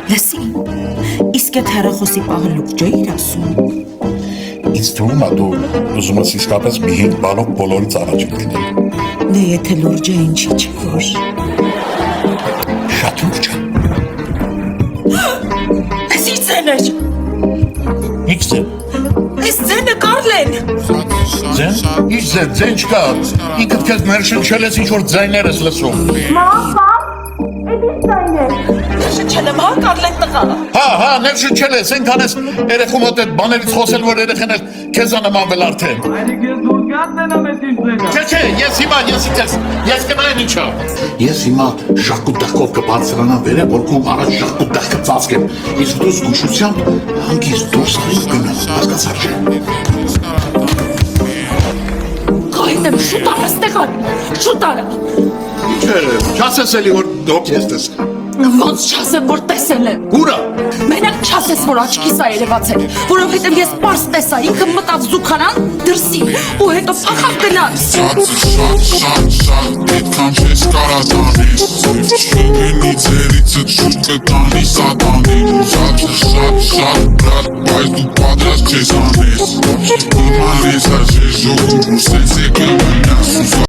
Լսի, իսկ այդ հեռախոսի պահը լուկ ջեիր ասում։ Ինձ թվում է դու ուզում ես իսկապես մի 5 բալով բոլորից առաջին լինել։ Դե եթե լուրջ է ինչի՞ չէ որ։ Շատ լուրջ է։ Այս ի՞նչ ձեն էր։ Ինչ ձեն։ Այս ձենը Կարլեն։ Ձեն։ Ինչ ձեն, ձեն չկա։ Ինքդ քեզ ներշնչել ես ինչ-որ ձայներ ես լսում։ Շնչել եմ, հա, Կարլեն տղա։ Հա, ներշնչել ես, այնքան ես երեխու մոտ այդ բաներից խոսել, որ երեխեն էր քեզ անմանվել արդեն։ Չէ, ես հիմա, ես կնայեմ ինչա։ Ես հիմա շակուտ դեղկով կբարձրանամ վերև, որ քո առաջ շակուտ դեղկը ծածկեմ, իսկ դու զգուշությամբ հանգիստ դուրս արի գնա, հասկացար չէ։ Գայդ եմ, շուտ արա ստեղան, շուտ արա։ Չէ, չասես էլի, որ դոք ես տեսել։ Ոնց չասեմ, որ տեսել եմ։ Ուրա։ Մենակ չասես, որ աչքիս ա երևացել, որովհետև ես պարզ տեսա, ինքը մտավ զուգանան դրսի, ու հետո փախավ գնաց։ Շատ, այդքան չես կարա տանես, շուգենի ձերիցդ շուտ կտանի սատանին, շատ, բրատ, բայց դու պատրաստ չես անես, կմանես աչես ժողում, ու սենց եկը մնաս